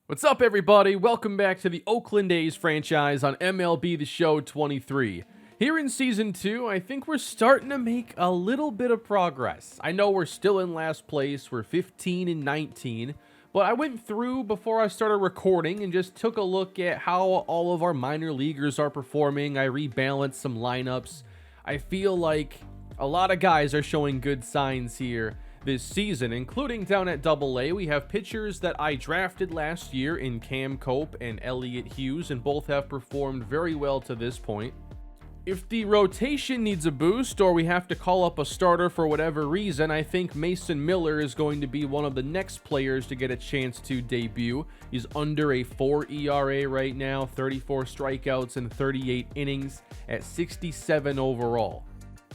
What's up, everybody? Welcome back to the Oakland A's franchise on MLB The Show 23. Here in Season 2, I think we're starting to make a little bit of progress. I know we're still in last place, we're 15 and 19, but I went through before I started recording and just took a look at how all of our minor leaguers are performing. I rebalanced some lineups. I feel like a lot of guys are showing good signs here this season, including down at AA. We have pitchers that I drafted last year in Cam Cope and Elliott Hughes, and both have performed very well to this point. If the rotation needs a boost or we have to call up a starter for whatever reason, I think Mason Miller is going to be one of the next players to get a chance to debut. He's under a 4 ERA right now, 34 strikeouts in 38 innings at 67 overall.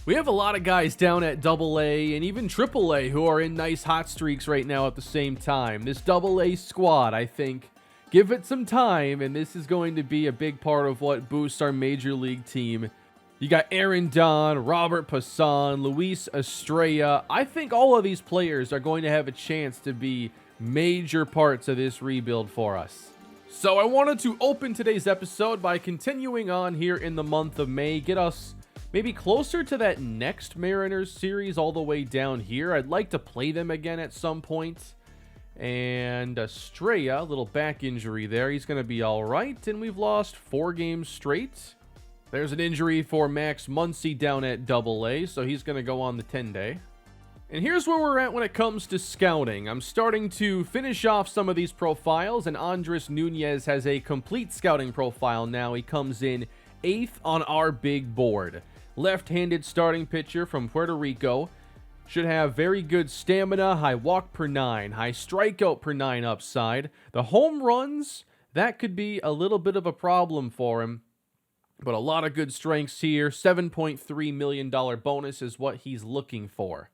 We have a lot of guys down at AA and even AAA who are in nice hot streaks right now at the same time. This AA squad, I think, give it some time, and this is going to be a big part of what boosts our major league team. You got Aaron Don, Robert Passan, Luis Estrella. I think all of these players are going to have a chance to be major parts of this rebuild for us. So I wanted to open today's episode by continuing on here in the month of May, get us maybe closer to that next Mariners series all the way down here. I'd like to play them again at some point. And Estrella, little back injury there. He's going to be all right. And we've lost 4 games straight. There's an injury for Max Muncy down at AA, so he's going to go on the 10-day. And here's where we're at when it comes to scouting. I'm starting to finish off some of these profiles, and Andres Nunez has a complete scouting profile now. He comes in 8th on our big board. Left-handed starting pitcher from Puerto Rico. Should have very good stamina, high walk per 9, high strikeout per 9 upside. The home runs, that could be a little bit of a problem for him. But a lot of good strengths here. $7.3 million bonus is what he's looking for.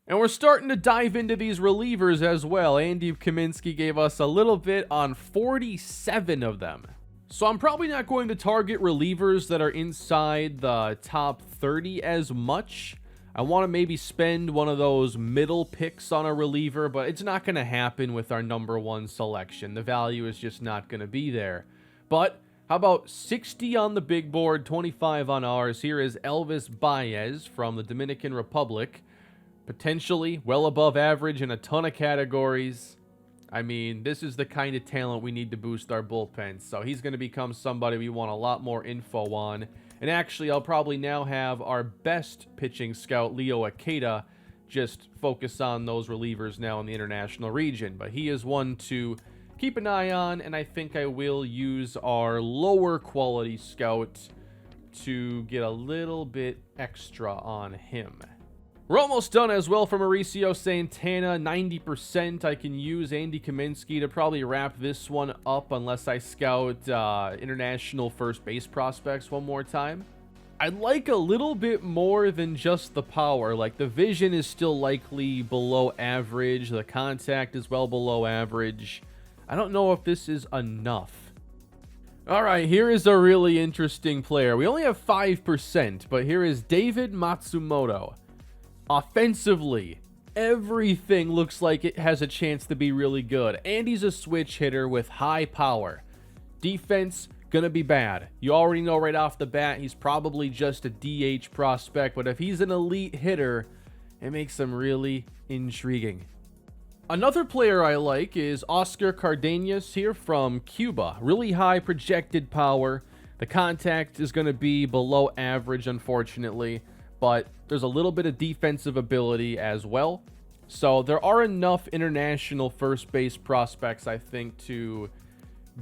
And we're starting to dive into these relievers as well. Andy Kaminsky gave us a little bit on 47 of them. So I'm probably not going to target relievers that are inside the top 30 as much. I want to maybe spend one of those middle picks on a reliever, but it's not going to happen with our number 1 selection. The value is just not going to be there. But how about 60 on the big board, 25 on ours? Here is Elvis Baez from the Dominican Republic. Potentially well above average in a ton of categories. I mean, this is the kind of talent we need to boost our bullpen. So he's going to become somebody we want a lot more info on. And actually, I'll probably now have our best pitching scout, Leo Akeda, just focus on those relievers now in the international region. But he is one to keep an eye on, and I think I will use our lower quality scout to get a little bit extra on him. We're almost done as well for Mauricio Santana, 90%. I can use Andy Kaminsky to probably wrap this one up unless I scout international first base prospects one more time. I'd like a little bit more than just the power. Like, the vision is still likely below average. The contact is well below average. I don't know if this is enough. All right, here is a really interesting player. We only have 5%, but here is David Matsumoto. Offensively, everything looks like it has a chance to be really good. And he's a switch hitter with high power. Defense, gonna be bad. You already know right off the bat he's probably just a DH prospect, but if he's an elite hitter, it makes him really intriguing. Another player I like is Oscar Cardenas here from Cuba. Really high projected power. The contact is gonna be below average, unfortunately, but there's a little bit of defensive ability as well. So there are enough international first base prospects, I think, to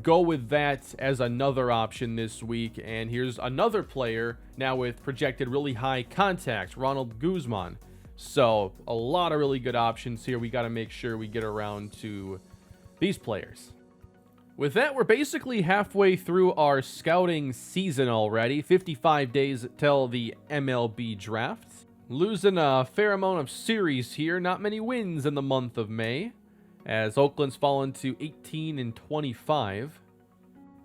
go with that as another option this week. And here's another player now with projected really high contact, Ronald Guzman. So a lot of really good options here. We got to make sure we get around to these players. With that, we're basically halfway through our scouting season already. 55 days till the MLB draft. Losing a fair amount of series here. Not many wins in the month of May, as Oakland's fallen to 18 and 25.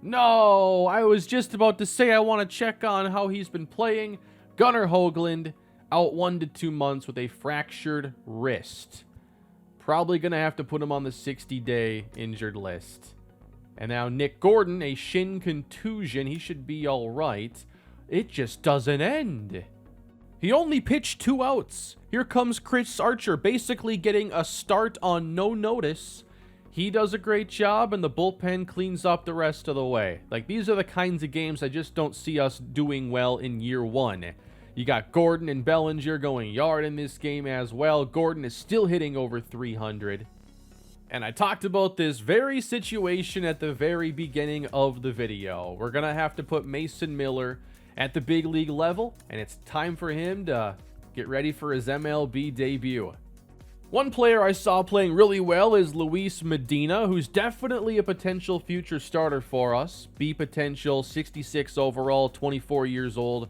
No, I was just about to say I want to check on how he's been playing. Gunnar Hoagland, out 1 to 2 months with a fractured wrist. Probably going to have to put him on the 60-day injured list. And now Nick Gordon, a shin contusion. He should be all right. It just doesn't end. He only pitched 2 outs. Here comes Chris Archer, basically getting a start on no notice. He does a great job, and the bullpen cleans up the rest of the way. Like, these are the kinds of games I just don't see us doing well in year 1. You got Gordon and Bellinger going yard in this game as well. Gordon is still hitting over 300. And I talked about this very situation at the very beginning of the video. We're going to have to put Mason Miller at the big league level, and it's time for him to get ready for his MLB debut. One player I saw playing really well is Luis Medina, who's definitely a potential future starter for us. B potential, 66 overall, 24 years old.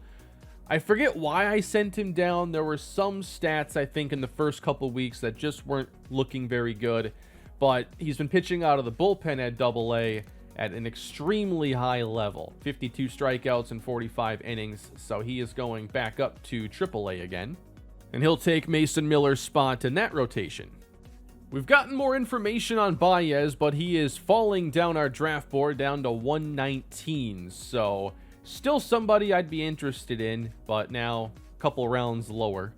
I forget why I sent him down. There were some stats, I think, in the first couple weeks that just weren't looking very good. But he's been pitching out of the bullpen at AA at an extremely high level. 52 strikeouts in 45 innings, so he is going back up to AAA again. And he'll take Mason Miller's spot in that rotation. We've gotten more information on Baez, but he is falling down our draft board down to 119. So still somebody I'd be interested in, but now a couple rounds lower.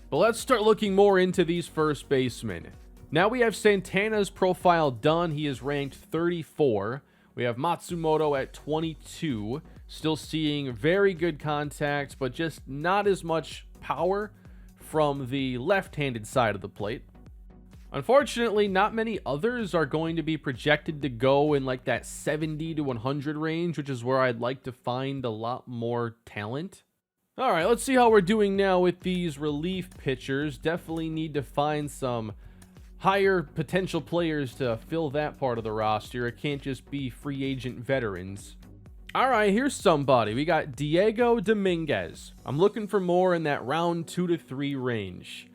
But let's start looking more into these first basemen. Now we have Santana's profile done. He is ranked 34. We have Matsumoto at 22. Still seeing very good contact, but just not as much power from the left-handed side of the plate. Unfortunately, not many others are going to be projected to go in like that 70 to 100 range, which is where I'd like to find a lot more talent. All right, let's see how we're doing now with these relief pitchers. Definitely need to find some higher potential players to fill that part of the roster. It can't just be free agent veterans. All right, here's somebody. We got Diego Dominguez. I'm looking for more in that round 2 to 3 range.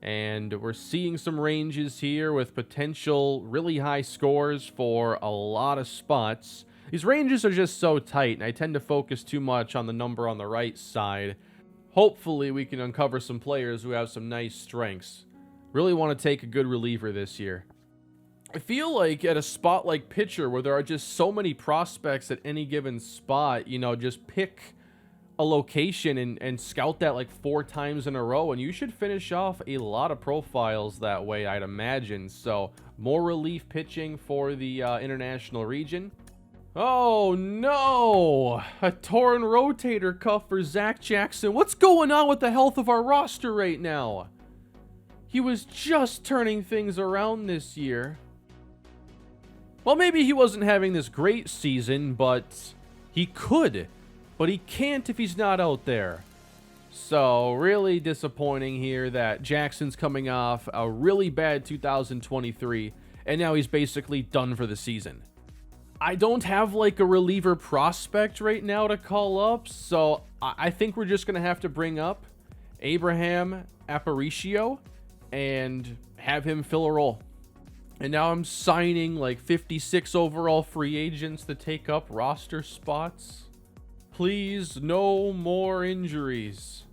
And we're seeing some ranges here with potential really high scores for a lot of spots. These ranges are just so tight, and I tend to focus too much on the number on the right side. Hopefully, we can uncover some players who have some nice strengths. Really want to take a good reliever this year. I feel like at a spot like pitcher where there are just so many prospects at any given spot, you know, just pick a location and scout that like 4 times in a row, and you should finish off a lot of profiles that way, I'd imagine. So more relief pitching for the international region. Oh no, a torn rotator cuff for Zach Jackson. What's going on with the health of our roster right now? He was just turning things around this year. Well, maybe he wasn't having this great season, but he could. But he can't if he's not out there. So, really disappointing here that Jackson's coming off a really bad 2023, and now he's basically done for the season. I don't have like a reliever prospect right now to call up, so I think we're just going to have to bring up Abraham Aparicio and have him fill a role. And now I'm signing like 56 overall free agents to take up roster spots. Please, no more injuries.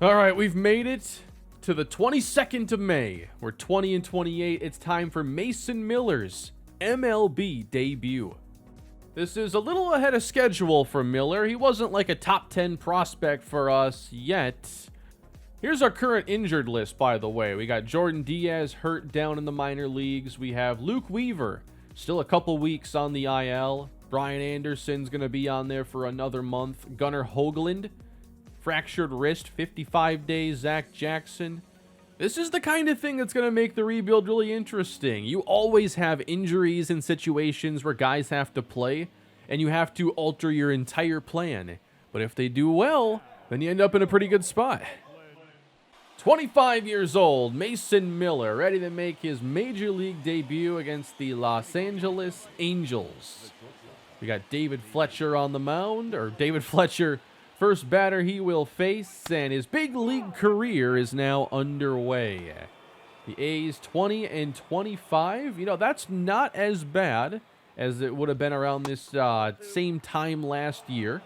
All right, we've made it to the 22nd of May. We're 20 and 28. It's time for Mason Miller's MLB debut. This is a little ahead of schedule for Miller. He wasn't like a top 10 prospect for us yet. Here's our current injured list, by the way. We got Jordan Diaz hurt down in the minor leagues. We have Luke Weaver, still a couple weeks on the IL. Brian Anderson's going to be on there for another month. Gunnar Hoagland, fractured wrist, 55 days. Zach Jackson. This is the kind of thing that's going to make the rebuild really interesting. You always have injuries in situations where guys have to play, and you have to alter your entire plan. But if they do well, then you end up in a pretty good spot. 25 years old, Mason Miller, ready to make his major league debut against the Los Angeles Angels. We got David Fletcher on the mound, or David Fletcher, first batter he will face, and his big league career is now underway. The A's 20 and 25, you know, that's not as bad as it would have been around this same time last year.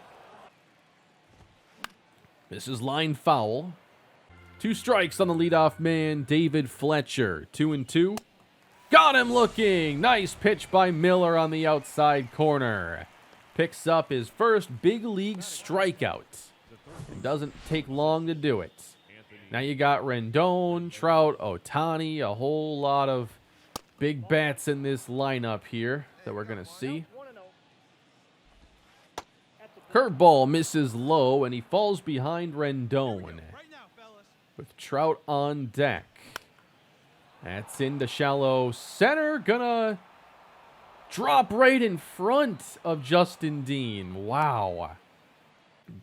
This is line foul. 2 strikes on the leadoff man, David Fletcher. 2-2. Got him looking. Nice pitch by Miller on the outside corner. Picks up his first big league strikeout. It doesn't take long to do it. Now you got Rendon, Trout, Ohtani, a whole lot of big bats in this lineup here that we're going to see. Curveball misses low, and he falls behind Rendon. With Trout on deck. That's into shallow center. Gonna drop right in front of Justin Dean. Wow.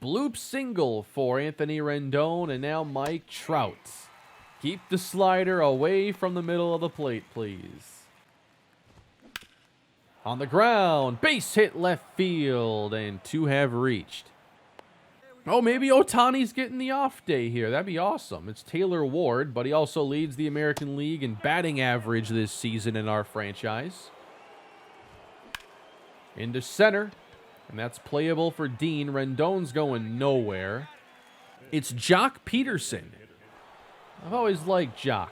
Bloop single for Anthony Rendon, and now Mike Trout. Keep the slider away from the middle of the plate, please. On the ground, base hit left field, and 2 have reached. Oh, maybe Ohtani's getting the off day here. That'd be awesome. It's Taylor Ward, but he also leads the American League in batting average this season in our franchise. Into center, and that's playable for Dean. Rendon's going nowhere. It's Jock Peterson. I've always liked Jock.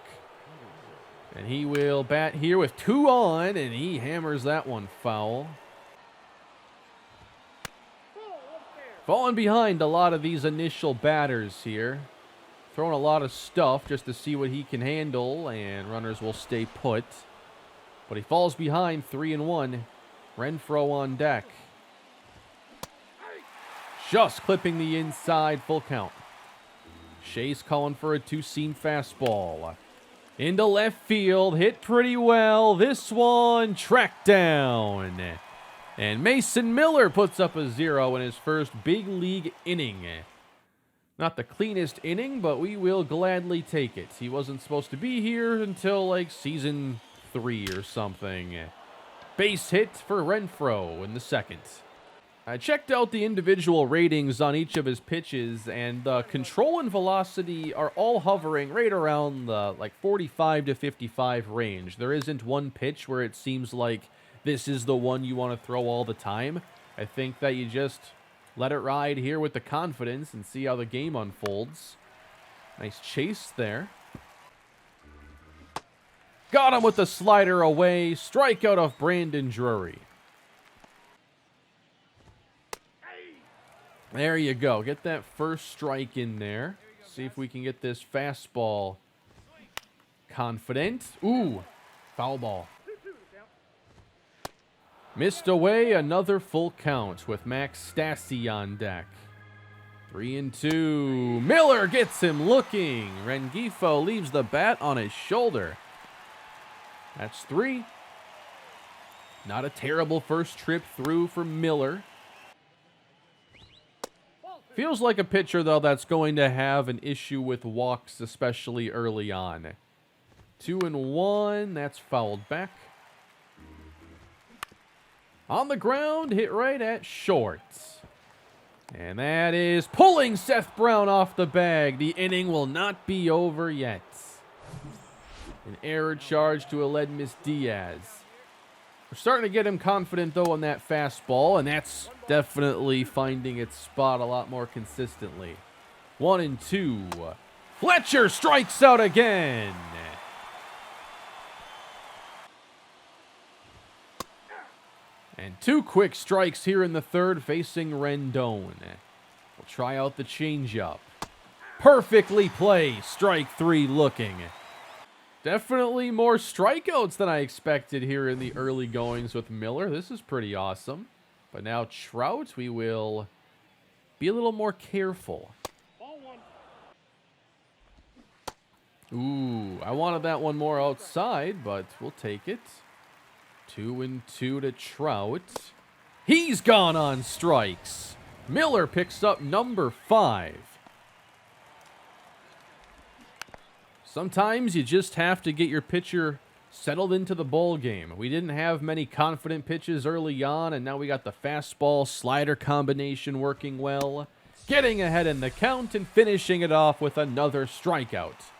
And he will bat here with 2 on, and he hammers that one foul. Falling behind a lot of these initial batters here. Throwing a lot of stuff just to see what he can handle, and runners will stay put. But he falls behind 3-1. Renfroe on deck. Just clipping the inside, full count. Shea's calling for a 2-seam fastball. Into left field, hit pretty well. This one tracked down. And Mason Miller puts up a 0 in his first big league inning. Not the cleanest inning, but we will gladly take it. He wasn't supposed to be here until like season 3 or something. Base hit for Renfroe in the second. I checked out the individual ratings on each of his pitches, and the control and velocity are all hovering right around the like 45 to 55 range. There isn't one pitch where it seems like this is the one you want to throw all the time. I think that you just let it ride here with the confidence and see how the game unfolds. Nice chase there. Got him with the slider away. Strikeout of Brandon Drury. There you go. Get that first strike in there. See if we can get this fastball confident. Ooh, foul ball. Missed away, another full count with Max Stassi on deck. 3-2. Miller gets him looking. Rengifo leaves the bat on his shoulder. That's 3. Not a terrible first trip through for Miller. Feels like a pitcher, though, that's going to have an issue with walks, especially early on. 2-1. That's fouled back. On the ground, hit right at short. And that is pulling Seth Brown off the bag. The inning will not be over yet. An error charge to Aledmus Diaz. We're starting to get him confident, though, on that fastball, and that's definitely finding its spot a lot more consistently. 1-2. Fletcher strikes out again. And 2 quick strikes here in the third facing Rendon. We'll try out the changeup. Perfectly placed. Strike 3 looking. Definitely more strikeouts than I expected here in the early goings with Miller. This is pretty awesome. But now Trout, we will be a little more careful. Ooh, I wanted that one more outside, but we'll take it. 2-2 to Trout. He's gone on strikes. Miller picks up number 5. Sometimes you just have to get your pitcher settled into the bowl game. We didn't have many confident pitches early on, and now we got the fastball slider combination working well. Getting ahead in the count and finishing it off with another strikeout.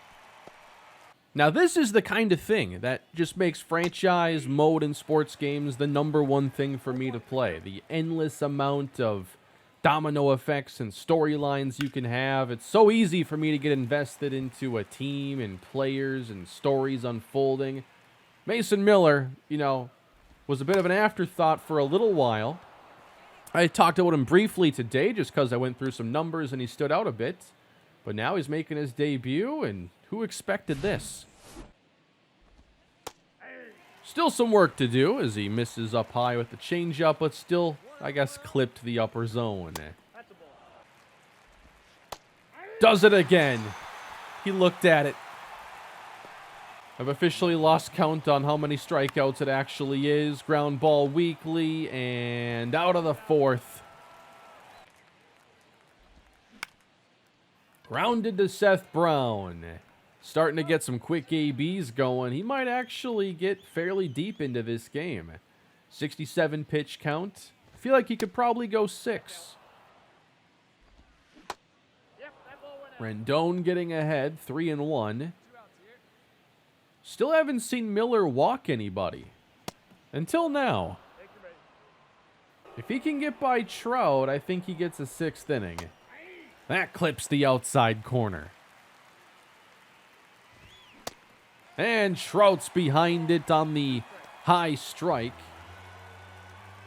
Now, this is the kind of thing that just makes franchise mode in sports games the #1 thing for me to play. The endless amount of domino effects and storylines you can have. It's so easy for me to get invested into a team and players and stories unfolding. Mason Miller, was a bit of an afterthought for a little while. I talked about him briefly today just because I went through some numbers and he stood out a bit. But now he's making his debut, and who expected this? Still some work to do as he misses up high with the changeup, but still, I guess, clipped the upper zone. Does it again. He looked at it. I've officially lost count on how many strikeouts it actually is. Ground ball weakly, and out of the fourth. Grounded to Seth Brown. Starting to get some quick ABs going. He might actually get fairly deep into this game. 67 pitch count. I feel like he could probably go 6. Rendon getting ahead, 3-1. Still haven't seen Miller walk anybody. Until now. If he can get by Trout, I think he gets a 6th inning. That clips the outside corner. And Trout's behind it on the high strike.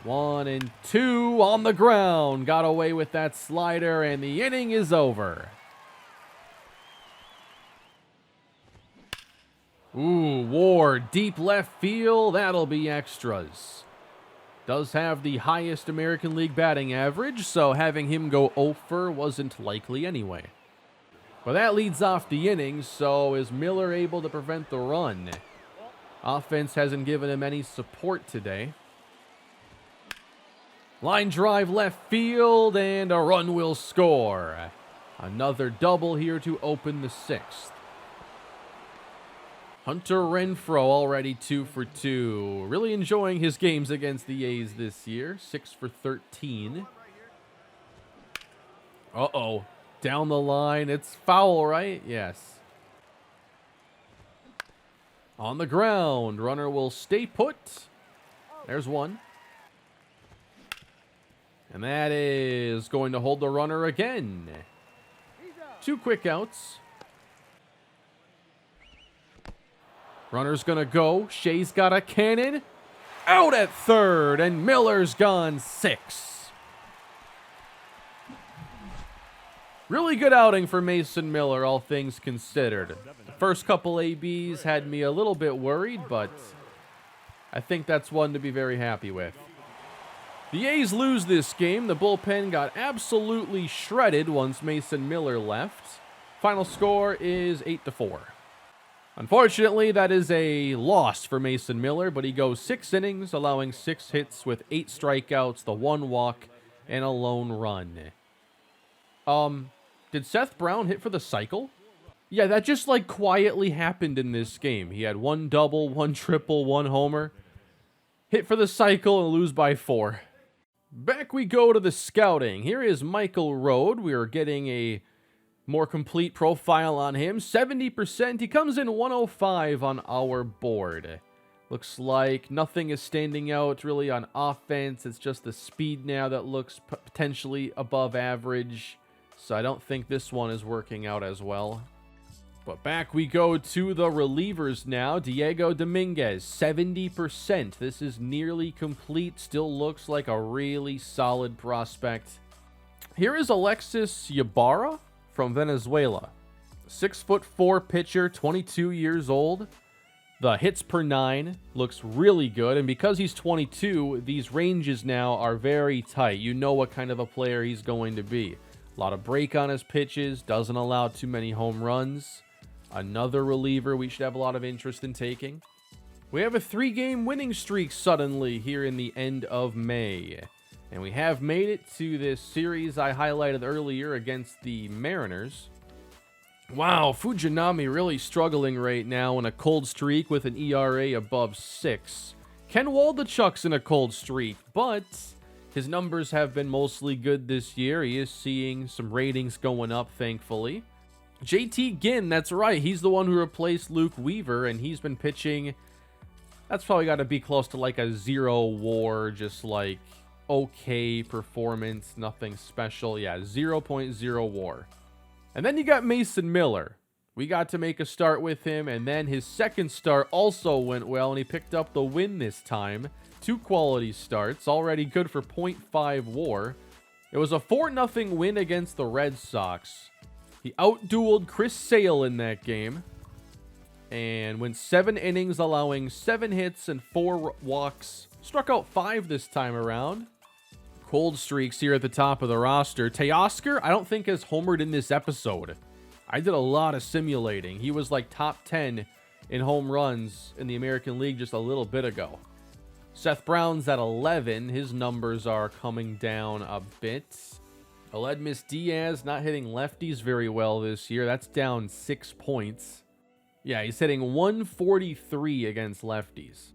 1-2 on the ground. Got away with that slider, and the inning is over. Ooh, Ward, deep left field. That'll be extras. Does have the highest American League batting average, so having him go over wasn't likely anyway. But that leads off the inning, so is Miller able to prevent the run? Offense hasn't given him any support today. Line drive left field, and a run will score. Another double here to open the 6th. Hunter Renfroe already 2 for 2. Really enjoying his games against the A's this year. 6 for 13. Uh-oh. Down the line. It's foul, right? Yes. On the ground. Runner will stay put. There's one. And that is going to hold the runner again. 2 quick outs. Runner's gonna go. Shea's got a cannon. Out at third, and Miller's gone 6. Really good outing for Mason Miller, all things considered. The first couple ABs had me a little bit worried, but I think that's one to be very happy with. The A's lose this game. The bullpen got absolutely shredded once Mason Miller left. Final score is 8-4. Unfortunately, that is a loss for Mason Miller, but he goes 6 innings, allowing 6 hits with 8 strikeouts, the 1 walk, and a lone run. Did Seth Brown hit for the cycle? Yeah, that just quietly happened in this game. He had 1 double, 1 triple, 1 homer. Hit for the cycle and lose by 4. Back we go to the scouting. Here is Michael Rode. We are getting a more complete profile on him. 70%. He comes in 105 on our board. Looks like nothing is standing out really on offense. It's just the speed now that looks potentially above average. So I don't think this one is working out as well. But back we go to the relievers now. Diego Dominguez, 70%. This is nearly complete. Still looks like a really solid prospect. Here is Alexis Ybarra from Venezuela. 6'4" pitcher, 22 years old. The hits per 9 looks really good, and because he's 22, these ranges now are very tight. You know what kind of a player he's going to be. A lot of break on his pitches, doesn't allow too many home runs. Another reliever we should have a lot of interest in taking. We have a 3-game winning streak suddenly here in the end of May. And we have made it to this series I highlighted earlier against the Mariners. Wow, Fujinami really struggling right now in a cold streak with an ERA above 6. Ken Waldichuk's in a cold streak, but his numbers have been mostly good this year. He is seeing some ratings going up, thankfully. JT Ginn, that's right. He's the one who replaced Luke Weaver, and he's been pitching. That's probably got to be close to a 0 WAR, just okay performance, nothing special. Yeah, 0.0 WAR. And then you got Mason Miller We got to make a start with him, and then his second start also went well, and he picked up the win this time. 2 quality starts, already good for .5 WAR. It was a 4-0 win against the Red Sox. He outdueled Chris Sale in that game and went 7 innings, allowing 7 hits and 4 walks. Struck out 5 this time around. Cold streaks here at the top of the roster. Teoscar, I don't think has homered in this episode. I did a lot of simulating. He was like top 10 in home runs in the American League just a little bit ago. Seth Brown's at 11. His numbers are coming down a bit. Aledmus Diaz not hitting lefties very well this year. That's down 6 points. Yeah, he's hitting 143 against lefties.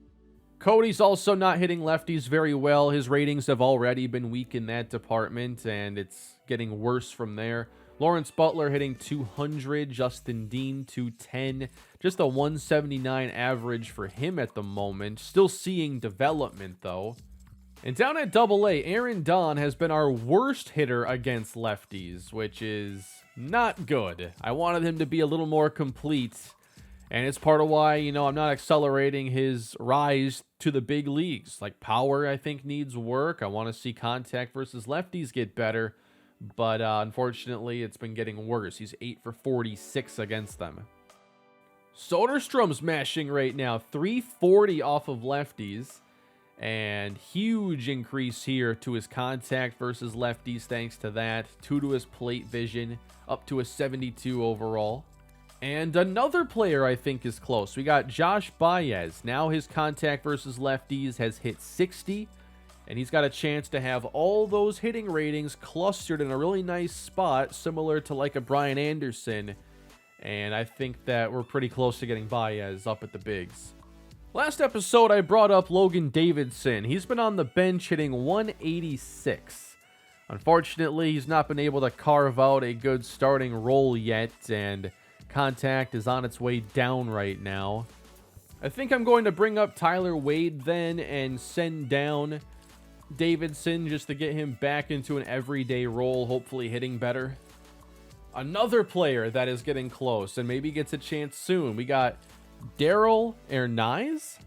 Cody's also not hitting lefties very well. His ratings have already been weak in that department, and it's getting worse from there. Lawrence Butler hitting 200, Justin Dean 210, just a 179 average for him at the moment. Still seeing development though. And down at AA, Aaron Don has been our worst hitter against lefties, which is not good. I wanted him to be a little more complete, and it's part of why, I'm not accelerating his rise to the big leagues. Like power, I think needs work. I want to see contact versus lefties get better. But unfortunately, it's been getting worse. He's 8 for 46 against them. Soderstrom's mashing right now, 340 off of lefties. And huge increase here to his contact versus lefties thanks to that. 2 to his plate vision, up to a 72 overall. And another player I think is close. We got Josh Baez. Now his contact versus lefties has hit 60. And he's got a chance to have all those hitting ratings clustered in a really nice spot, similar to like a Brian Anderson. And I think that we're pretty close to getting Baez up at the bigs. Last episode, I brought up Logan Davidson. He's been on the bench hitting 186. Unfortunately, he's not been able to carve out a good starting role yet, and contact is on its way down right now. I think I'm going to bring up Tyler Wade then and send down Davidson just to get him back into an everyday role, hopefully hitting better. Another player that is getting close and maybe gets a chance soon. We got Daryl Ernaiz.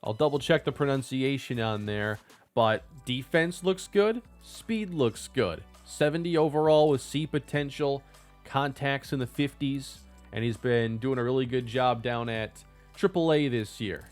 I'll double check the pronunciation on there, but defense looks good, speed looks good. 70 overall with C potential, contacts in the 50s, and he's been doing a really good job down at AAA this year.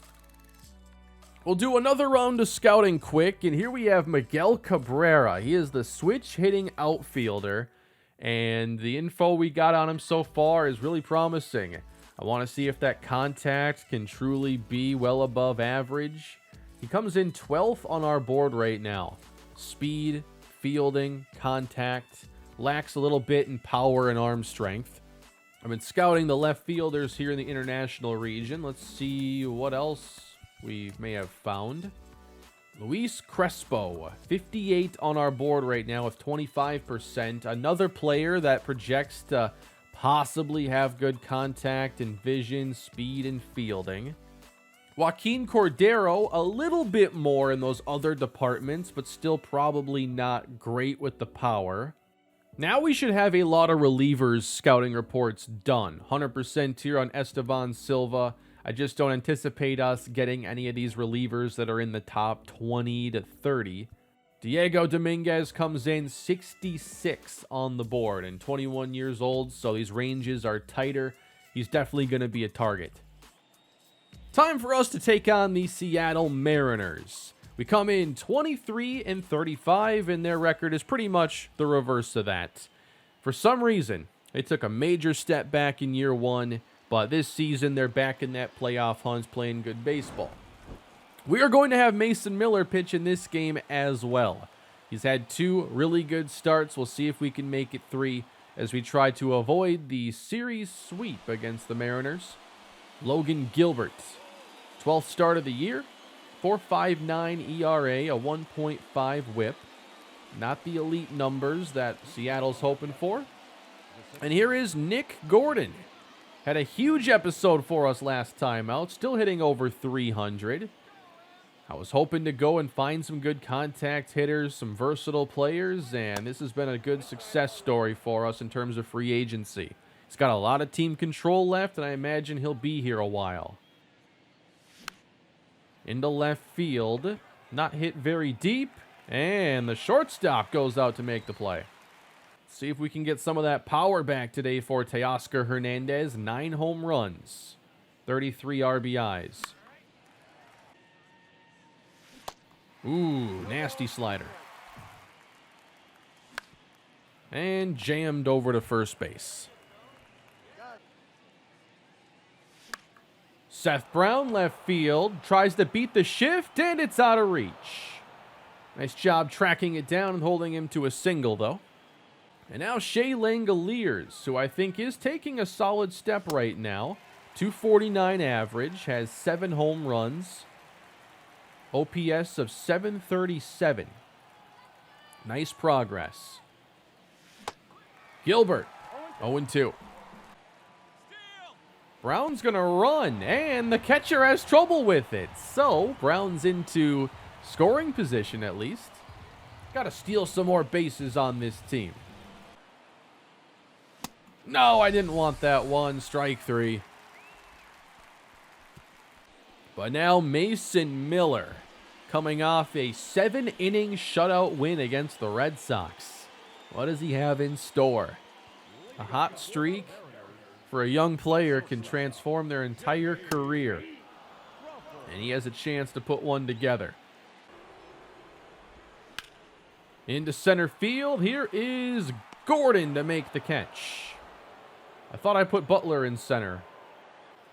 We'll do another round of scouting quick, and here we have Miguel Cabrera. He is the switch hitting outfielder, and the info we got on him so far is really promising. I want to see if that contact can truly be well above average. He comes in 12th on our board right now. Speed, fielding, contact, lacks a little bit in power and arm strength. I've been scouting the left fielders here in the international region. Let's see what else we may have found. Luis Crespo, 58 on our board right now with 25%. Another player that projects to possibly have good contact and vision, speed, and fielding. Joaquin Cordero, a little bit more in those other departments, but still probably not great with the power. Now we should have a lot of relievers scouting reports done. 100% here on Esteban Silva. I just don't anticipate us getting any of these relievers that are in the top 20 to 30. Diego Dominguez comes in 66 on the board and 21 years old, so these ranges are tighter. He's definitely going to be a target. Time for us to take on the Seattle Mariners. We come in 23 and 35, and their record is pretty much the reverse of that. For some reason, they took a major step back in year one, but this season they're back in that playoff hunt playing good baseball. We are going to have Mason Miller pitch in this game as well. He's had 2 really good starts. We'll see if we can make it 3 as we try to avoid the series sweep against the Mariners. Logan Gilbert, 12th start of the year, 4.59 ERA, a 1.5 whip. Not the elite numbers that Seattle's hoping for. And here is Nick Gordon. Had a huge episode for us last time out, still hitting over 300. I was hoping to go and find some good contact hitters, some versatile players, and this has been a good success story for us in terms of free agency. He's got a lot of team control left, and I imagine he'll be here a while. Into left field. Not hit very deep. And the shortstop goes out to make the play. See if we can get some of that power back today for Teoscar Hernandez. 9 home runs. 33 RBIs. Ooh, nasty slider. And jammed over to first base. Seth Brown, left field, tries to beat the shift, and it's out of reach. Nice job tracking it down and holding him to a single, though. And now Shea Langoliers, who I think is taking a solid step right now. 249 average, has 7 home runs. OPS of 737. Nice progress. Gilbert, 0-2. Brown's going to run, and the catcher has trouble with it. So, Brown's into scoring position at least. Got to steal some more bases on this team. No, I didn't want that one. Strike 3. But now Mason Miller coming off a 7-inning shutout win against the Red Sox. What does he have in store? A hot streak for a young player can transform their entire career. And he has a chance to put one together. Into center field. Here is Gordon to make the catch. I thought I put Butler in center.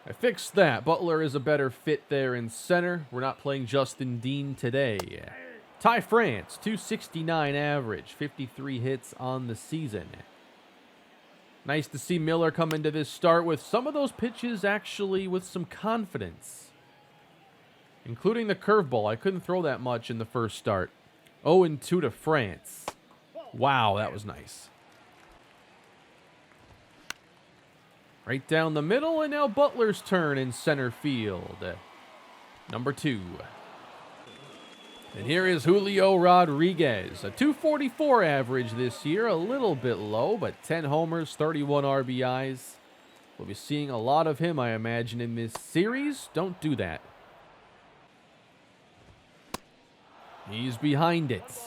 I fixed that. Butler is a better fit there in center. We're not playing Justin Dean today. Ty France, 269 average, 53 hits on the season. Nice to see Miller come into this start with some of those pitches actually with some confidence. Including the curveball. I couldn't throw that much in the first start. 0-2 to France. Wow, that was nice. Right down the middle, and now Butler's turn in center field. Number 2. And here is Julio Rodriguez. A 244 average this year, a little bit low, but 10 homers, 31 RBIs. We'll be seeing a lot of him, I imagine, in this series. Don't do that. He's behind it.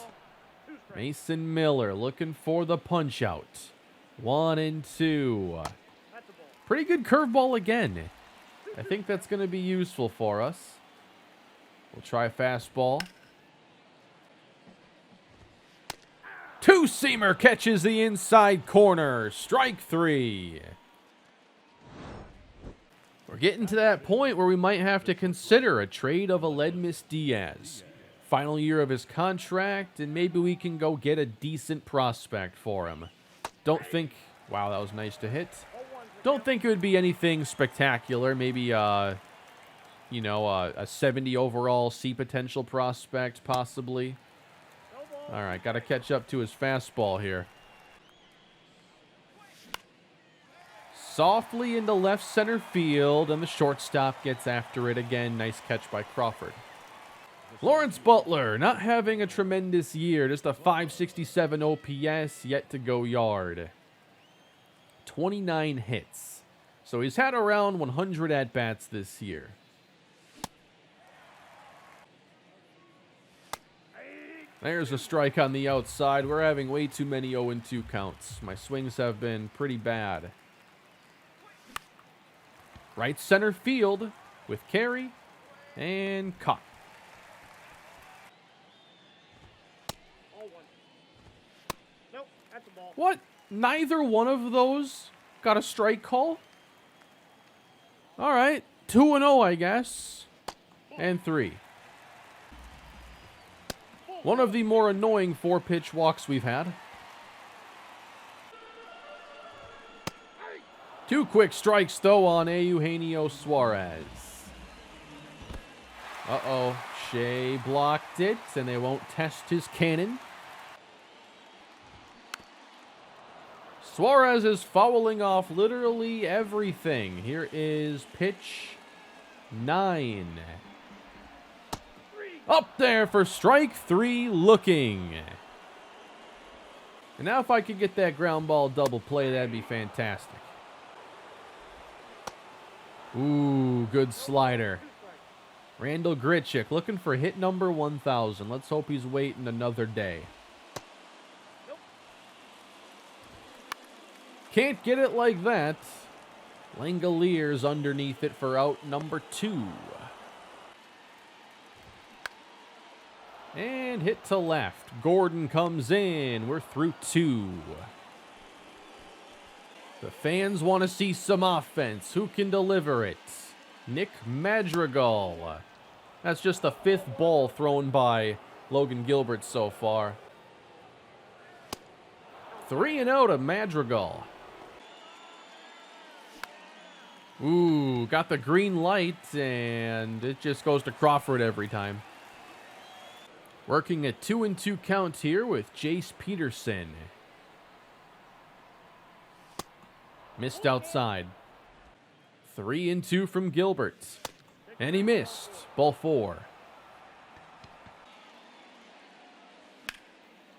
Mason Miller looking for the punch out. 1-2. Pretty good curveball again. I think that's going to be useful for us. We'll try fastball. Two-seamer catches the inside corner. Strike 3. We're getting to that point where we might have to consider a trade of Aledmys Diaz. Final year of his contract, and maybe we can go get a decent prospect for him. Don't think... Wow, that was nice to hit. Don't think it would be anything spectacular. Maybe, a 70 overall C potential prospect, possibly. All right, got to catch up to his fastball here. Softly into left center field, and the shortstop gets after it again. Nice catch by Crawford. Lawrence Butler, not having a tremendous year. Just a 567 OPS, yet to go yard. 29 hits. So he's had around 100 at-bats this year. There's a strike on the outside. We're having way too many 0-2 counts. My swings have been pretty bad. Right center field with carry and caught. What? Neither one of those got a strike call? All right. 2-0, I guess. And 3. One of the more annoying 4-pitch walks we've had. 2 quick strikes, though, on Eugenio Suarez. Uh-oh. Shea blocked it, and they won't test his cannon. Suarez is fouling off literally everything. Here is pitch 9. Up there for strike 3, looking. And now if I could get that ground ball double play, that'd be fantastic. Ooh, good slider. Randall Grichuk looking for hit number 1,000. Let's hope he's waiting another day. Can't get it like that. Langoliers underneath it for out number 2. And hit to left. Gordon comes in. We're through 2. The fans want to see some offense. Who can deliver it? Nick Madrigal. That's just the 5th ball thrown by Logan Gilbert so far. 3-0 to Madrigal. Ooh, got the green light, and it just goes to Crawford every time. Working a 2-2 count here with Jace Peterson. Missed outside. 3-2 from Gilbert. And he missed. Ball 4.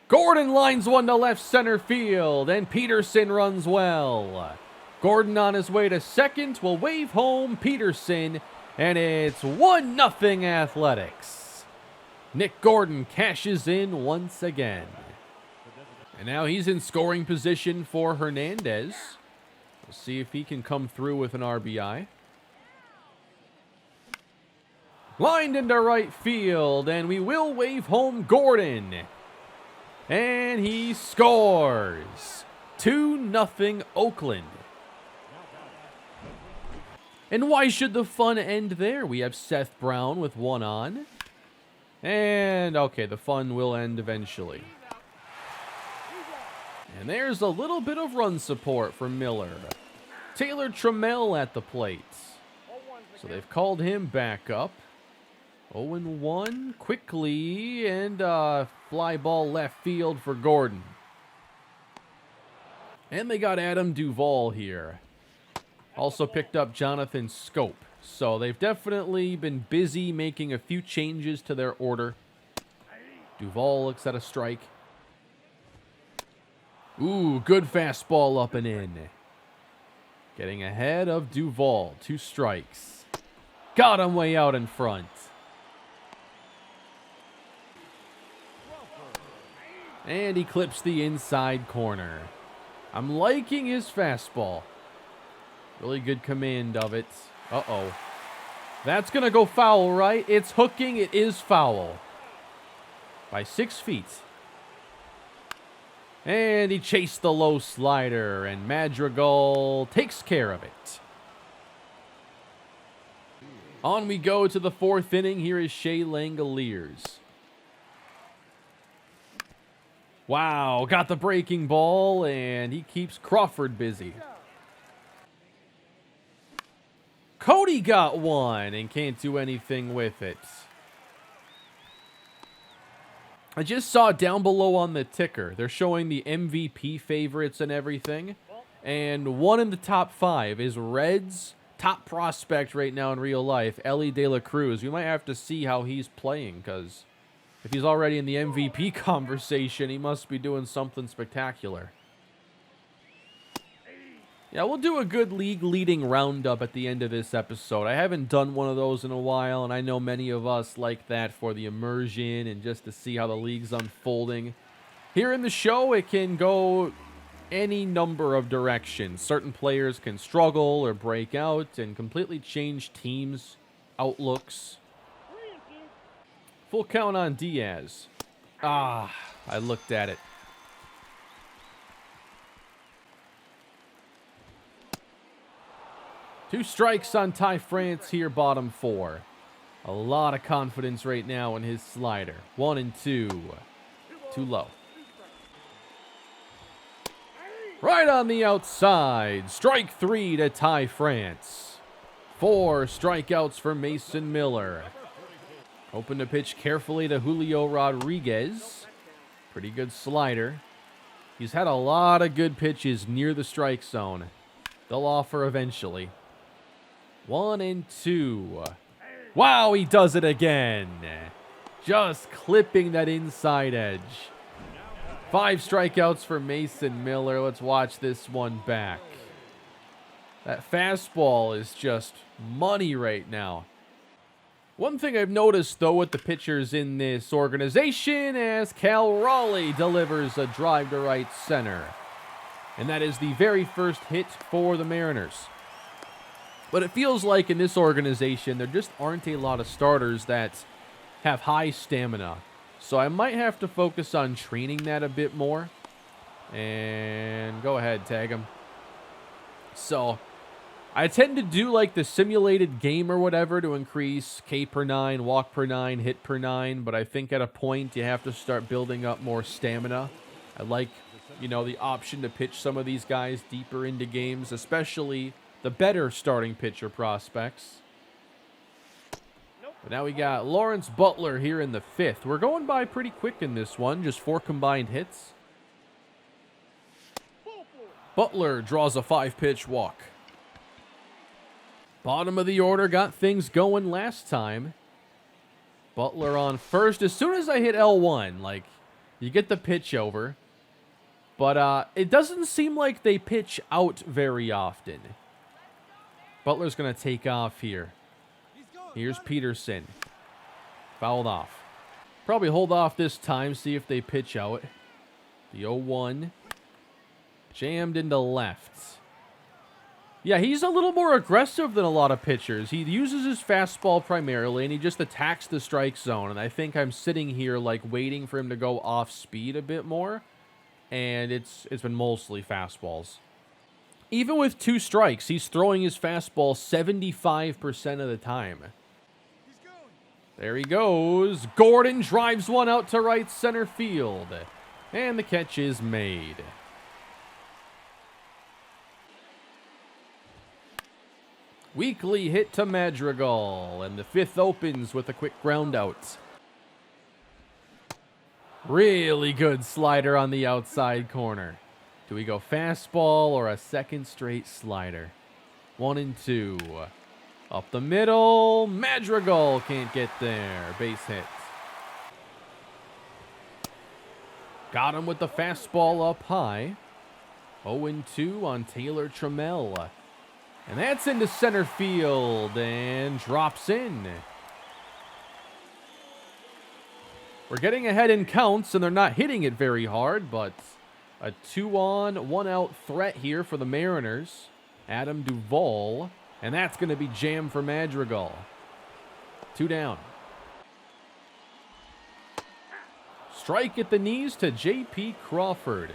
Gordon lines one to left center field, and Peterson runs well. Gordon on his way to second will wave home Peterson, and it's 1-0 Athletics. Nick Gordon cashes in once again. And now he's in scoring position for Hernandez. We'll see if he can come through with an RBI. Lined into right field, and we will wave home Gordon. And he scores. 2-0 Oakland. And why should the fun end there? We have Seth Brown with 1 on. And, okay, the fun will end eventually. And there's a little bit of run support for Miller. Taylor Trammell at the plate. So they've called him back up. 0-1 quickly, and fly ball left field for Gordon. And they got Adam Duvall here. Also picked up Jonathan Scope. So they've definitely been busy making a few changes to their order. Duvall looks at a strike. Ooh, good fastball up and in. Getting ahead of Duvall. 2 strikes. Got him way out in front. And he clips the inside corner. I'm liking his fastball. Really good command of it. Uh-oh. That's going to go foul, right? It's hooking. It is foul. By 6 feet. And he chased the low slider, and Madrigal takes care of it. On we go to the 4th inning. Here is Shea Langoliers. Wow, got the breaking ball, and he keeps Crawford busy. Cody got one and can't do anything with it. I just saw down below on the ticker, they're showing the MVP favorites and everything. And one in the top 5 is Reds' top prospect right now in real life, Ellie De La Cruz. We might have to see how he's playing, because if he's already in the MVP conversation, he must be doing something spectacular. Yeah, we'll do a good league-leading roundup at the end of this episode. I haven't done one of those in a while, and I know many of us like that for the immersion and just to see how the league's unfolding. Here in the show, it can go any number of directions. Certain players can struggle or break out and completely change teams' outlooks. Full count on Diaz. Ah, I looked at it. Two strikes on Ty France here, bottom 4. A lot of confidence right now in his slider. 1-2. Too low. Right on the outside. Strike 3 to Ty France. 4 strikeouts for Mason Miller. Open to pitch carefully to Julio Rodriguez. Pretty good slider. He's had a lot of good pitches near the strike zone. They'll offer eventually. 1-2. Wow, he does it again. Just clipping that inside edge. 5 strikeouts for Mason Miller. Let's watch this one back. That fastball is just money right now. One thing I've noticed, though, with the pitchers in this organization, as Cal Raleigh delivers a drive to right center. And that is the very first hit for the Mariners. But it feels like in this organization, there just aren't a lot of starters that have high stamina. So I might have to focus on training that a bit more. And go ahead, tag him. So I tend to do like the simulated game or whatever to increase K per 9, walk per 9, hit per 9. But I think at a point you have to start building up more stamina. I like, you know, the option to pitch some of these guys deeper into games, especially the better starting pitcher prospects. But now we got Lawrence Butler here in the 5th. We're going by pretty quick in this one, just 4 combined hits. Butler draws a 5-pitch walk. Bottom of the order got things going last time. Butler on first. As soon as I hit L1, like, you get the pitch over. But it doesn't seem like they pitch out very often. Butler's going to take off here. Here's Peterson. Fouled off. Probably hold off this time, see if they pitch out. The 0-1. Jammed into left. Yeah, he's a little more aggressive than a lot of pitchers. He uses his fastball primarily, and he just attacks the strike zone. And I think I'm sitting here, like, waiting for him to go off speed a bit more. And it's been mostly fastballs. Even with 2 strikes, he's throwing his fastball 75% of the time. There he goes. Gordon drives one out to right center field. And the catch is made. Weekly hit to Madrigal, and the 5th opens with a quick ground out. Really good slider on the outside corner. Do we go fastball or a second straight slider? 1-2. Up the middle. Madrigal can't get there. Base hit. Got him with the fastball up high. 0-2 on Taylor Trammell. And that's into center field and drops in. We're getting ahead in counts, and they're not hitting it very hard, but a 2-on, 1-out threat here for the Mariners. Adam Duvall, and that's going to be jammed for Madrigal. 2 down. Strike at the knees to J.P. Crawford.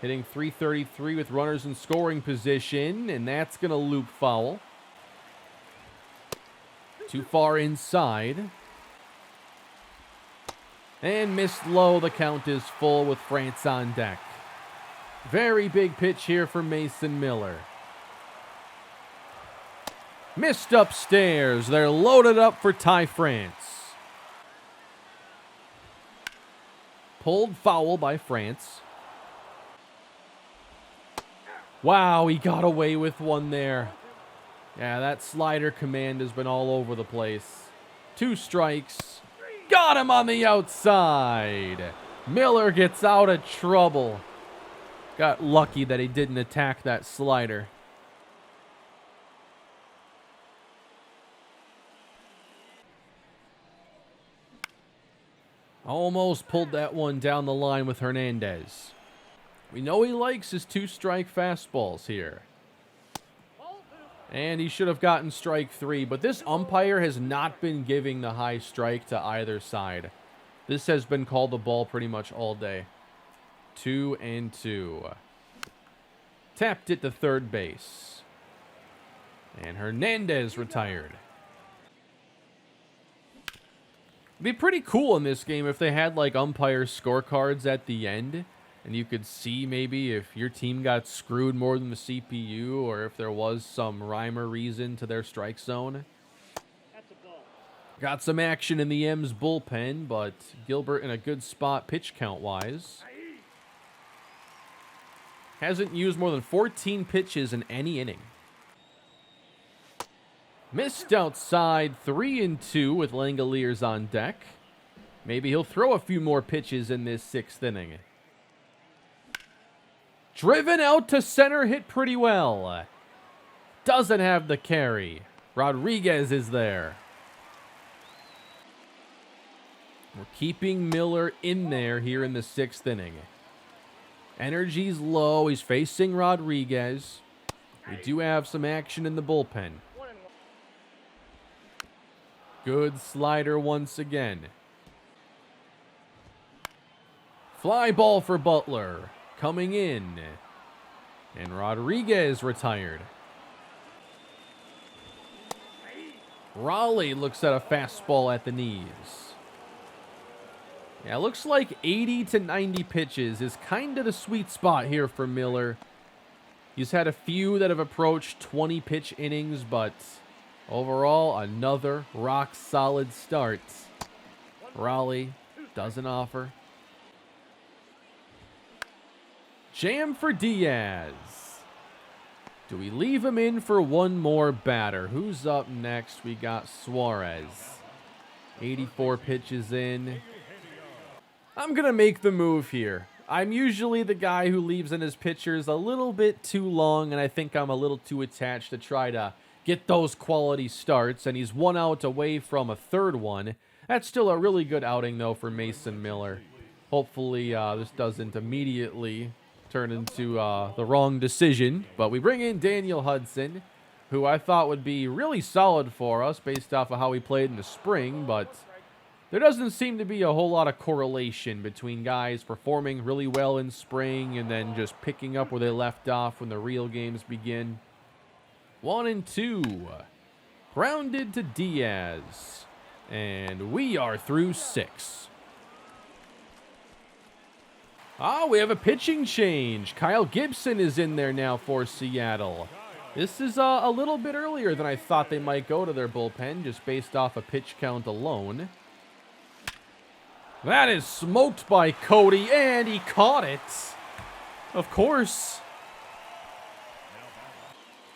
Hitting .333 with runners in scoring position, and that's going to loop foul. Too far inside. And missed low. The count is full with France on deck. Very big pitch here for Mason Miller. Missed upstairs. They're loaded up for Ty France. Pulled foul by France. Wow, he got away with one there. Yeah, that slider command has been all over the place. 2 strikes. Got him on the outside. Miller gets out of trouble. Got lucky that he didn't attack that slider. Almost pulled that one down the line with Hernandez. We know he likes his 2-strike fastballs here. And he should have gotten strike 3, but this umpire has not been giving the high strike to either side. This has been called the ball pretty much all day. 2-2. Tapped it to third base. And Hernandez retired. It'd be pretty cool in this game if they had like umpire scorecards at the end. And you could see maybe if your team got screwed more than the CPU, or if there was some rhyme or reason to their strike zone. Got some action in the M's bullpen, but Gilbert in a good spot pitch count-wise. Hasn't used more than 14 pitches in any inning. Missed outside, 3-2 with Langoliers on deck. Maybe he'll throw a few more pitches in this 6th inning. Driven out to center, hit pretty well. doesn't have the carry. Rodriguez is there. We're keeping Miller in there here in the 6th inning. Energy's low. He's facing Rodriguez. We do have some action in the bullpen. Good slider once again. Fly ball for Butler. Coming in. And Rodriguez retired. Raleigh looks at a fastball at the knees. Yeah, it looks like 80 to 90 pitches is kind of the sweet spot here for Miller. He's had a few that have approached 20 pitch innings, but overall, another rock-solid start. Raleigh doesn't offer. Jam for Diaz. Do we leave him in for one more batter? Who's up next? We got Suarez. 84 pitches in. I'm going to make the move here. I'm usually the guy who leaves in his pitchers a little bit too long, and I think I'm a little too attached to try to get those quality starts, and he's 1 out away from a 3rd one. That's still a really good outing, though, for Mason Miller. Hopefully, this doesn't immediately turn into the wrong decision, but we bring in Daniel Hudson, who I thought would be really solid for us based off of how he played in the spring, but there doesn't seem to be a whole lot of correlation between guys performing really well in spring and then just picking up where they left off when the real games begin. 1-2. Grounded to Diaz. And we are through 6. We have a pitching change. Kyle Gibson is in there now for Seattle. This is a little bit earlier than I thought they might go to their bullpen, just based off a pitch count alone. That is smoked by Cody, and he caught it. Of course.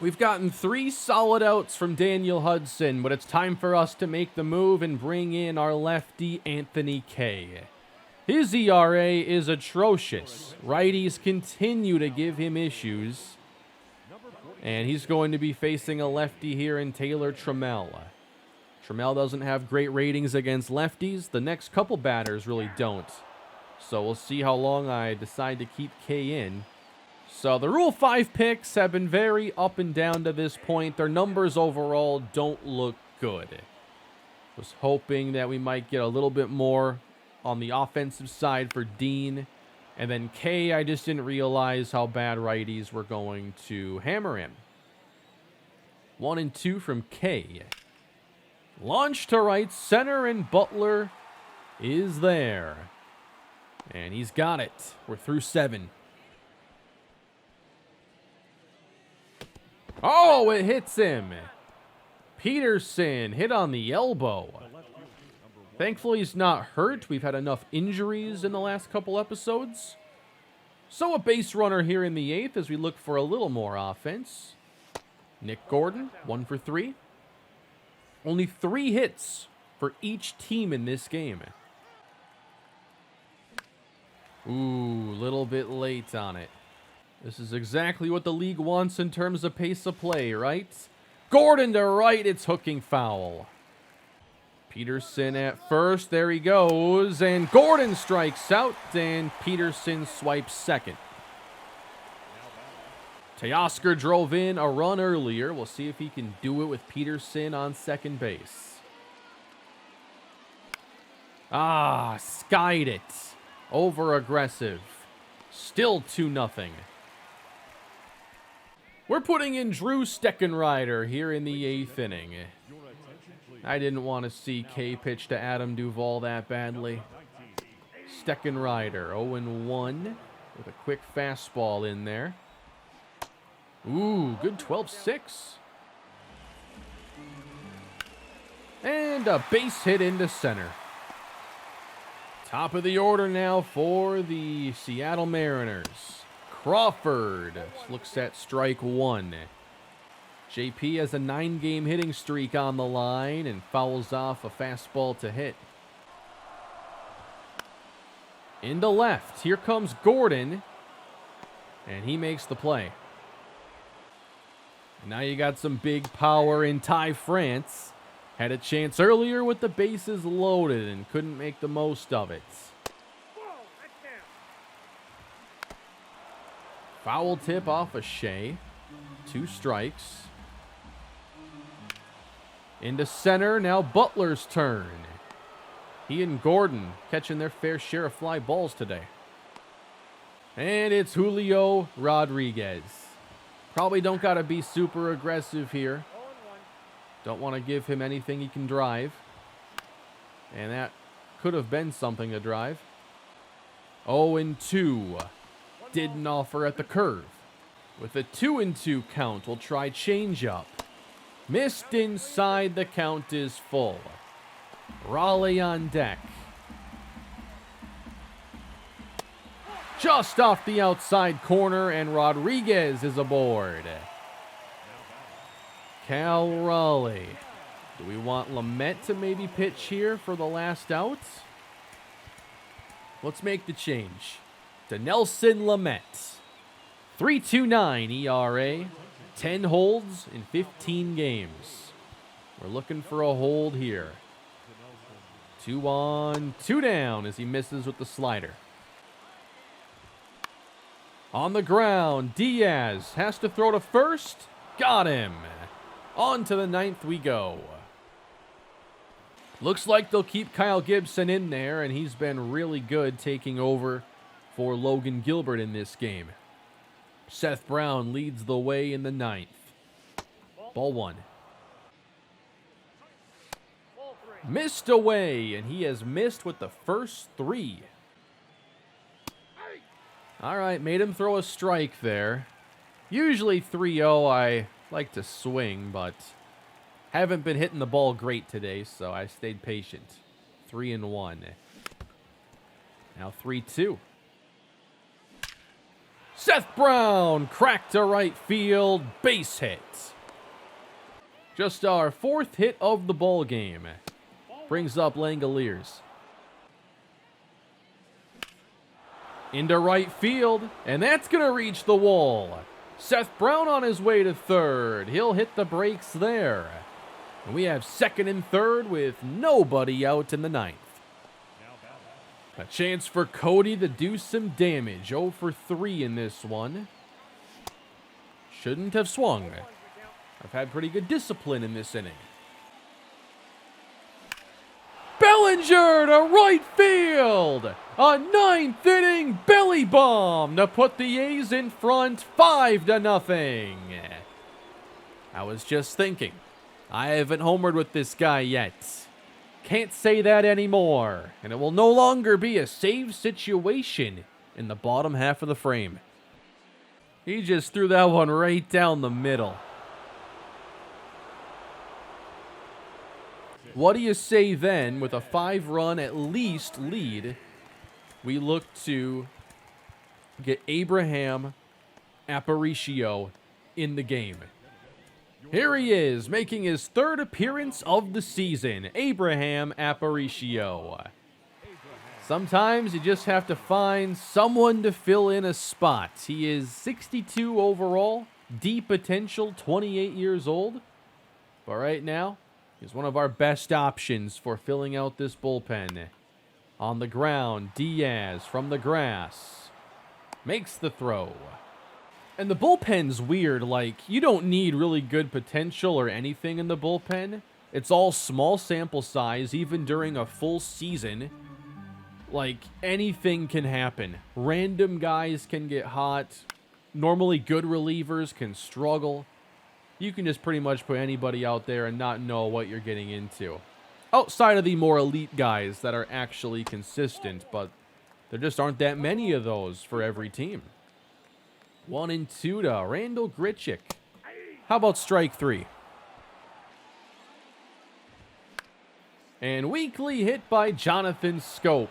We've gotten 3 solid outs from Daniel Hudson, but it's time for us to make the move and bring in our lefty, Anthony Kay. His ERA is atrocious. Righties continue to give him issues. And he's going to be facing a lefty here in Taylor Trammell. Trammell doesn't have great ratings against lefties. The next couple batters really don't. So we'll see how long I decide to keep K in. So the Rule 5 picks have been very up and down to this point. Their numbers overall don't look good. Was hoping that we might get a little bit more on the offensive side for Dean. And then K, I just didn't realize how bad righties were going to hammer him. 1-2 from K. Launch to right center, and Butler is there. And he's got it. We're through 7. Oh, it hits him. Peterson hit on the elbow. Thankfully, he's not hurt. We've had enough injuries in the last couple episodes. So a base runner here in the 8th as we look for a little more offense. Nick Gordon, 1 for 3. Only 3 hits for each team in this game. Ooh, little bit late on it. This is exactly what the league wants in terms of pace of play, right? Gordon to right, it's hooking foul. Peterson at first, there he goes, and Gordon strikes out, and Peterson swipes second. Teoscar drove in a run earlier. We'll see if he can do it with Peterson on second base. Skied it. Over aggressive. Still 2-0. We're putting in Drew Steckenrider here in the 8th inning. I didn't want to see K pitch to Adam Duvall that badly. Steckenrider 0-1 with a quick fastball in there. Ooh, good 12-6. And a base hit into center. Top of the order now for the Seattle Mariners. Crawford looks at strike 1. JP has a 9-game hitting streak on the line and fouls off a fastball to hit. Into left. Here comes Gordon. And he makes the play. Now you got some big power in Ty France. Had a chance earlier with the bases loaded and couldn't make the most of it. Foul tip off of Shea. 2 strikes. Into center, now Butler's turn. He and Gordon catching their fair share of fly balls today. And it's Julio Rodriguez. Probably don't got to be super aggressive here. Don't want to give him anything he can drive. And that could have been something to drive. 0-2. Didn't offer at the curve. With a 2-2 count, we'll try changeup. Missed inside, the count is full. Raleigh on deck. Just off the outside corner, and Rodriguez is aboard. Cal Raleigh. Do we want Lamet to maybe pitch here for the last out? Let's make the change to Nelson Lamet. 3.29 ERA, 10 holds in 15 games. We're looking for a hold here. 2 on, 2 down as he misses with the slider. On the ground, Diaz has to throw to first. Got him. On to the 9th we go. Looks like they'll keep Kyle Gibson in there, and he's been really good taking over for Logan Gilbert in this game. Seth Brown leads the way in the 9th. Ball 1. Missed away, and he has missed with the first 3. All right, made him throw a strike there. Usually 3-0, I like to swing, but haven't been hitting the ball great today, so I stayed patient. 3-1. Now 3-2. Seth Brown cracked to right field, base hit. Just our 4th hit of the ball game. Brings up Langoliers. Into right field, and that's going to reach the wall. Seth Brown on his way to third. He'll hit the brakes there. And we have 2nd and 3rd with nobody out in the 9th. A chance for Cody to do some damage. 0 for 3 in this one. Shouldn't have swung. I've had pretty good discipline in this inning. Bellinger to right field. A 9th inning belly bomb to put the A's in front 5-0. I was just thinking, I haven't homered with this guy yet. Can't say that anymore, and it will no longer be a save situation in the bottom half of the frame. He just threw that one right down the middle. What do you say then, with a 5-run at least lead, we look to get Abraham Aparicio in the game? Here he is, making his 3rd appearance of the season, Abraham Aparicio. Sometimes you just have to find someone to fill in a spot. He is 62 overall, D potential, 28 years old. But right now, he's one of our best options for filling out this bullpen. On the ground, Diaz from the grass makes the throw. And the bullpen's weird. Like, you don't need really good potential or anything in the bullpen. It's all small sample size, even during a full season. Like, anything can happen. Random guys can get hot. Normally good relievers can struggle. You can just pretty much put anybody out there and not know what you're getting into. Outside of the more elite guys that are actually consistent, but there just aren't that many of those for every team. 1-2 to Randall Grichuk. How about strike 3? And weakly hit by Jonathan Scope.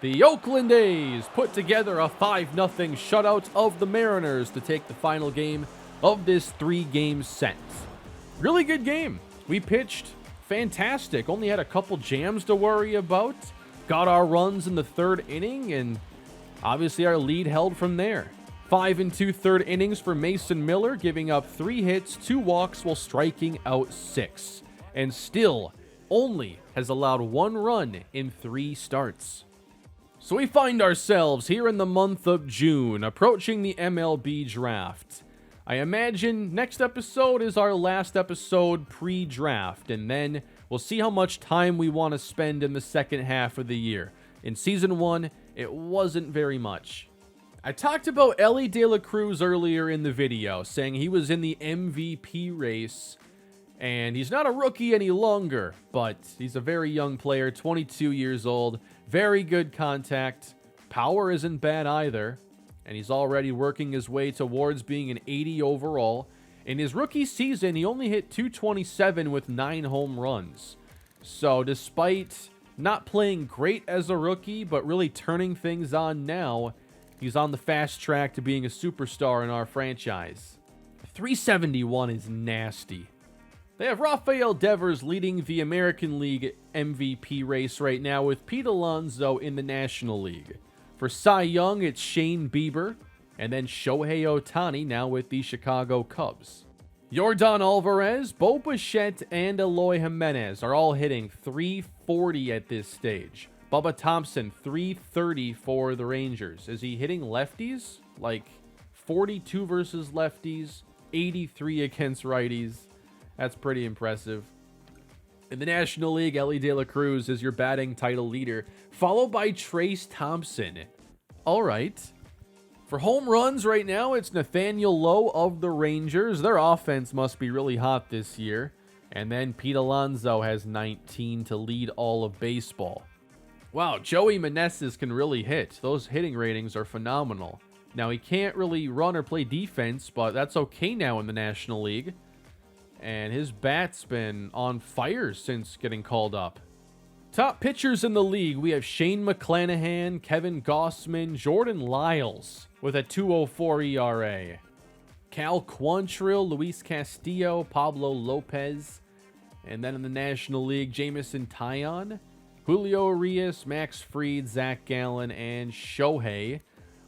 The Oakland A's put together a 5-0 shutout of the Mariners to take the final game of this 3-game set. Really good game. We pitched fantastic. Only had a couple jams to worry about. Got our runs in the 3rd inning, and obviously our lead held from there. 5 2/3 innings for Mason Miller, giving up 3 hits, 2 walks while striking out 6. And still only has allowed 1 run in 3 starts. So we find ourselves here in the month of June, approaching the MLB draft. I imagine next episode is our last episode pre-draft, and then we'll see how much time we want to spend in the second half of the year. In Season 1, it wasn't very much. I talked about Elly De La Cruz earlier in the video, saying he was in the MVP race, and he's not a rookie any longer, but he's a very young player, 22 years old, very good contact, power isn't bad either, and he's already working his way towards being an 80 overall. In his rookie season, he only hit .227 with 9 home runs. So despite not playing great as a rookie, but really turning things on now, he's on the fast track to being a superstar in our franchise. 371 is nasty. They have Rafael Devers leading the American League MVP race right now with Pete Alonso in the National League. For Cy Young, it's Shane Bieber, and then Shohei Ohtani now with the Chicago Cubs. Yordan Alvarez, Bo Bichette, and Eloy Jimenez are all hitting .340 at this stage. Bubba Thompson, .330 for the Rangers. Is he hitting lefties? Like 42 versus lefties, 83 against righties. That's pretty impressive. In the National League, Elly De La Cruz is your batting title leader, followed by Trace Thompson. All right. For home runs right now, it's Nathaniel Lowe of the Rangers. Their offense must be really hot this year. And then Pete Alonso has 19 to lead all of baseball. Wow, Joey Meneses can really hit. Those hitting ratings are phenomenal. Now, he can't really run or play defense, but that's okay now in the National League. And his bat's been on fire since getting called up. Top pitchers in the league, we have Shane McClanahan, Kevin Gossman, Jordan Lyles with a 2.04 ERA. Cal Quantrill, Luis Castillo, Pablo Lopez. And then in the National League, Jamison Taillon, Julio Urias, Max Fried, Zach Gallen, and Shohei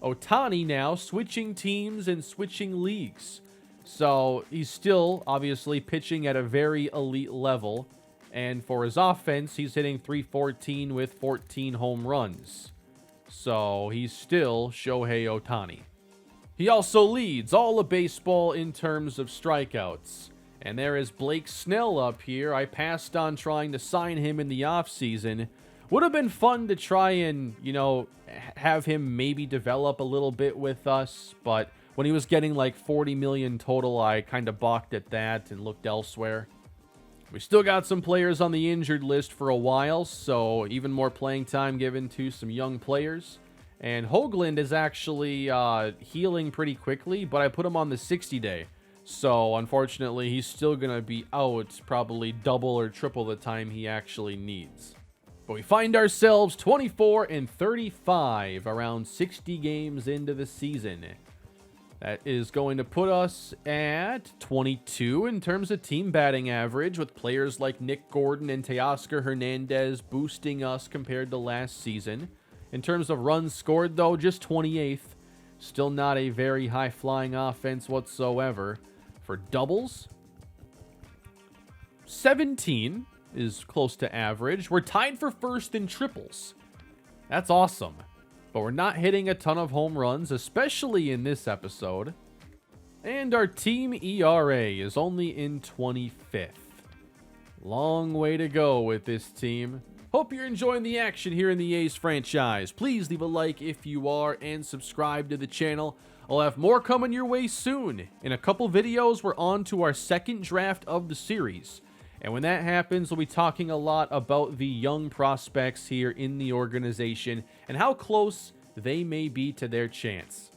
Ohtani now switching teams and switching leagues. So he's still obviously pitching at a very elite level. And for his offense, he's hitting .314 with 14 home runs. So he's still Shohei Ohtani. He also leads all of baseball in terms of strikeouts. And there is Blake Snell up here. I passed on trying to sign him in the offseason. Would have been fun to try and, have him maybe develop a little bit with us. But when he was getting like 40 million total, I kind of balked at that and looked elsewhere. We still got some players on the injured list for a while, so even more playing time given to some young players. And Hoagland is actually healing pretty quickly, but I put him on the 60-day. So, unfortunately, he's still going to be out probably double or triple the time he actually needs. But we find ourselves 24 and 35, around 60 games into the season. That is going to put us at 22 in terms of team batting average, with players like Nick Gordon and Teoscar Hernandez boosting us compared to last season. In terms of runs scored, though, just 28th. Still not a very high-flying offense whatsoever. For doubles, 17 is close to average. We're tied for first in triples. That's awesome. But we're not hitting a ton of home runs, especially in this episode. And our team ERA is only in 25th. Long way to go with this team. Hope you're enjoying the action here in the A's franchise. Please leave a like if you are and subscribe to the channel. I'll have more coming your way soon. In a couple videos, we're on to our second draft of the series. And when that happens, we'll be talking a lot about the young prospects here in the organization and how close they may be to their chance.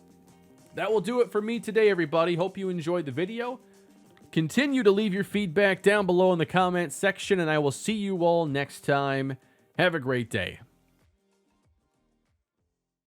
That will do it for me today, everybody. Hope you enjoyed the video. Continue to leave your feedback down below in the comment section, and I will see you all next time. Have a great day.